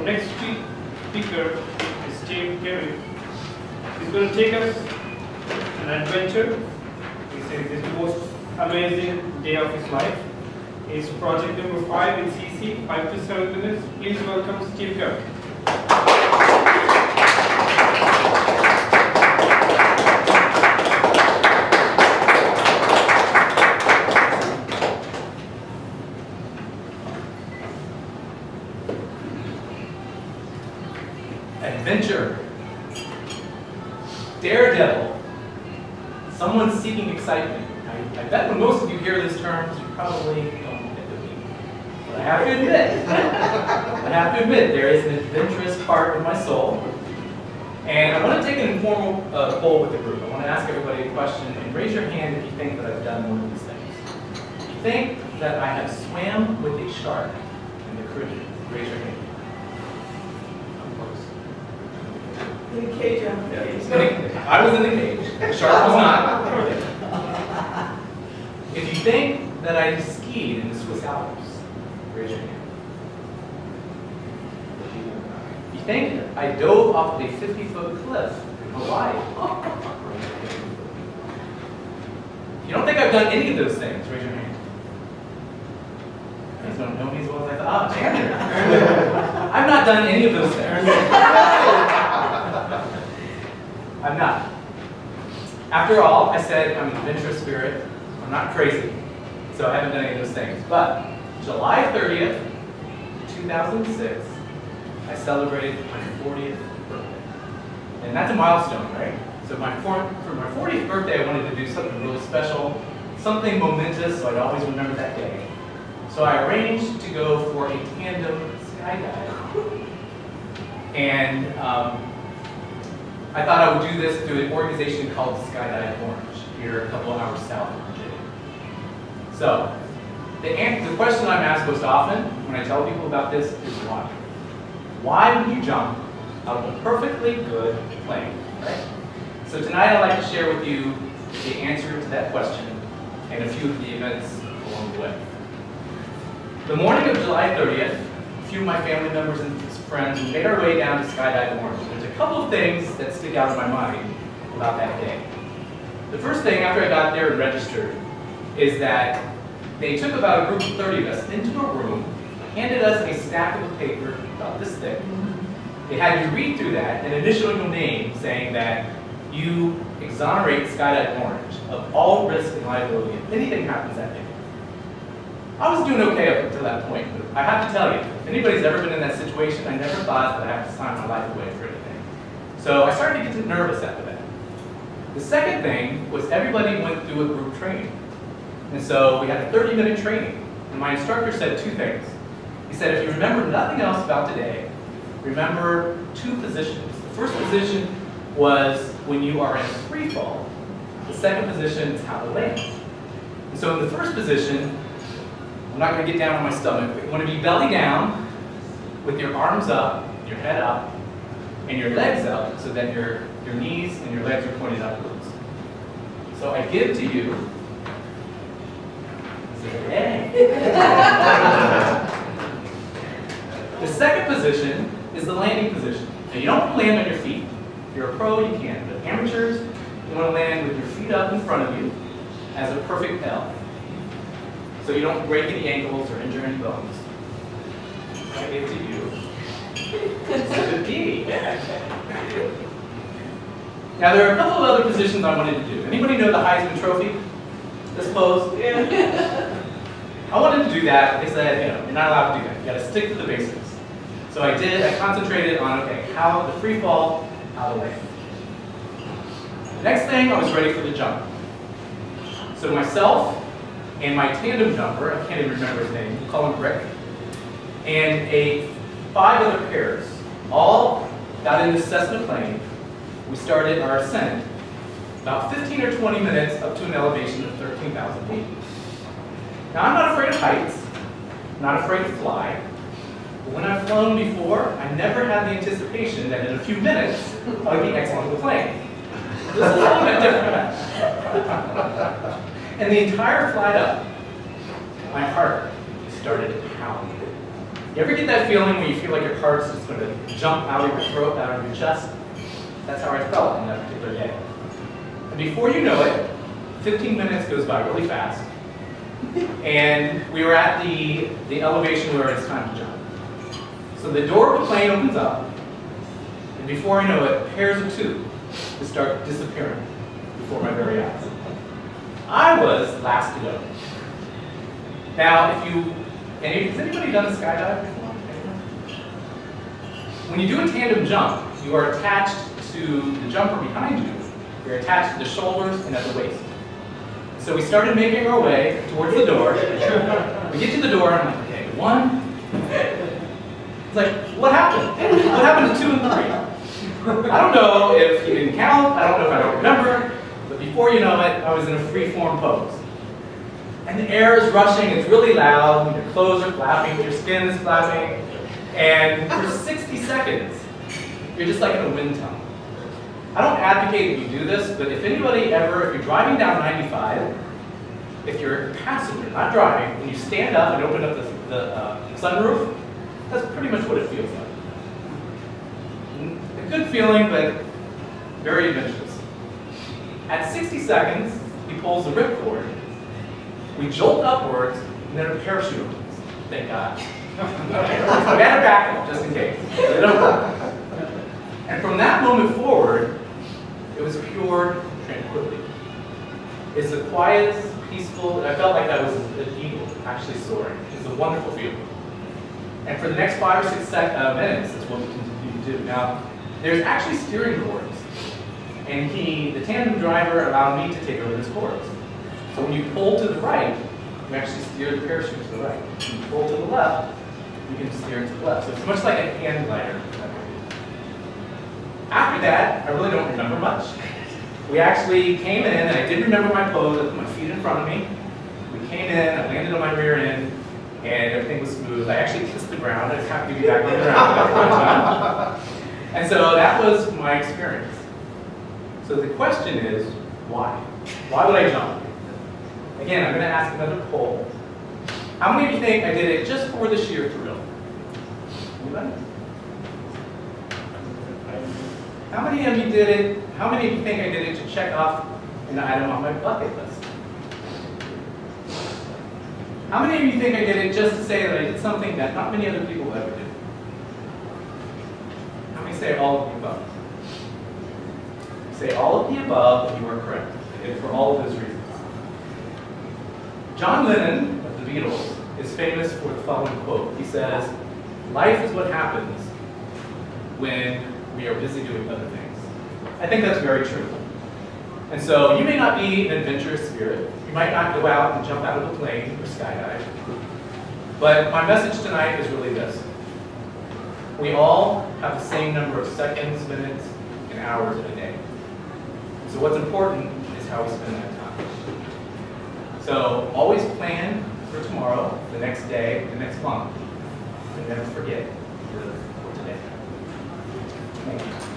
Our next speaker is Cavin. He's going to take us on an adventure. He says it's the most amazing day of his life. It's project number 5 in CC, 5 to 7 minutes. Please welcome Steve Cavin. Adventure, daredevil, someone seeking excitement. I bet when most of you hear these terms, you probably don't get the meaning. But I have to admit, there is an adventurous part of my soul. And I want to take an informal poll with the group. I want to ask everybody a question, and raise your hand if you think that I've done one of these things. If you think that I have swam with a shark in the Caribbean, raise your hand. In the cage, I was in the cage. The shark was not. If you think that I skied in the Swiss Alps, raise your hand. If you think I dove off a 50-foot cliff in Hawaii, if you don't think I've done any of those things, raise your hand. You guys don't know me as well as I thought. Oh, Andrew. I've not done any of those things. I'm not. After all, I said I'm an adventurous spirit. I'm not crazy. So I haven't done any of those things. But July 30th, 2006, I celebrated my 40th birthday. And that's a milestone, right? So for my 40th birthday, I wanted to do something really special, something momentous, so I'd always remember that day. So I arranged to go for a tandem skydive. And I thought I would do this through an organization called Skydive Orange, here a couple of hours south of Virginia. So, the question I'm asked most often when I tell people about this is why? Why would you jump out of a perfectly good plane, right? So tonight I'd like to share with you the answer to that question and a few of the events along the way. The morning of July 30th, a few of my family members and friends made our way down to Skydive Orange. There's a couple of things that stick out in my mind about that day. The first thing, after I got there and registered, is that they took about a group of 30 of us into a room, handed us a stack of paper about this thick. They had you read through that and initial your name saying that you exonerate Skydive Orange of all risk and liability if anything happens that day. I was doing okay up until that point, but I have to tell you, if anybody's ever been in that situation, I never thought that I have to sign my life away for anything. So I started to get nervous after that. The second thing was everybody went through a group training. And so we had a 30-minute training. And my instructor said 2 things. He said, if you remember nothing else about today, remember 2 positions. The first position was when you are in free fall. The second position is how to land. And so in the first position, I'm not going to get down on my stomach, but you want to be belly down with your arms up, your head up, and your legs up so that your knees and your legs are pointed upwards. So I give to you, the second position is the landing position. Now you don't land on your feet. If you're a pro, you can. But amateurs, you want to land with your feet up in front of you as a perfect L. So you don't break any ankles or injure any bones. I give to you. The D. Now there are a couple of other positions I wanted to do. Anybody know the Heisman Trophy? This pose? Yeah. I wanted to do that. They said, you're not allowed to do that. You got to stick to the basics. So I did. I concentrated on how the free fall, how to land. The next thing, I was ready for the jump. So myself and my tandem jumper, I can't even remember his name, we'll call him Rick, and 5 other pairs, all got in the Cessna plane. We started our ascent, about 15 or 20 minutes up to an elevation of 13,000 feet. Now I'm not afraid of heights, not afraid to fly, but when I've flown before, I never had the anticipation that in a few minutes, I would be exiting the plane. This is a little bit different. And the entire flight up, my heart started to pound. You ever get that feeling when you feel like your heart's just going to jump out of your throat, out of your chest? That's how I felt on that particular day. And before you know it, 15 minutes goes by really fast. And we were at the elevation where it's time to jump. So the door of the plane opens up, and before I know it, pairs of two just start disappearing before my very eyes. I was last to go. Now, has anybody done a skydive before? When you do a tandem jump, you are attached to the jumper behind you. You're attached to the shoulders and at the waist. So we started making our way towards the door. We get to the door, and I'm like, okay, 1. It's like, what happened? What happened to 2 and 3? I don't know if you didn't count. I don't know if I don't remember. But before you know it, I was in a free-form pose. And the air is rushing. It's really loud. Your clothes are flapping. Your skin is flapping. And for 60 seconds, you're just like in a wind tunnel. I don't advocate that you do this, but if anybody ever, if you're driving down 95, if you're a passenger, not driving, when you stand up and open up the sunroof, that's pretty much what it feels like. A good feeling, but very adventurous. At 60 seconds, he pulls the ripcord. We jolt upwards, and then a parachute opens. Thank God. We had a backup just in case. It opened. And from that moment forward, it was pure tranquility. It's the quietest, peaceful, I felt like that was an eagle actually soaring. It's a wonderful feeling. And for the next 5 or 6 minutes, that's what we continue to do. Now, there's actually steering cords. And the tandem driver allowed me to take over this cords. So when you pull to the right, you actually steer the parachute to the right. When you pull to the left, you can steer to the left. So it's much like a hand glider. After that, I really don't remember much. We actually came in, and I did remember my pose. I put my feet in front of me. We came in, I landed on my rear end, and everything was smooth. I actually kissed the ground. I was happy to be back on the ground after my time. And so that was my experience. So the question is, why? Why would I jump? Again, I'm going to ask another poll. How many of you think I did it just for the sheer thrill? Anybody? How many of you did it? How many of you think I did it to check off an item on my bucket list? How many of you think I did it just to say that I did something that not many other people ever did? How many say all of the above? Say all of the above, and you are correct. I did it for all of those reasons. John Lennon of the Beatles is famous for the following quote. He says, "Life is what happens when we are busy doing other things." I think that's very true. And so you may not be an adventurous spirit. You might not go out and jump out of a plane or skydive. But my message tonight is really this. We all have the same number of seconds, minutes, and hours in a day. So what's important is how we spend that time. So always plan for tomorrow, the next day, the next month, and never forget to live for today. Thank you.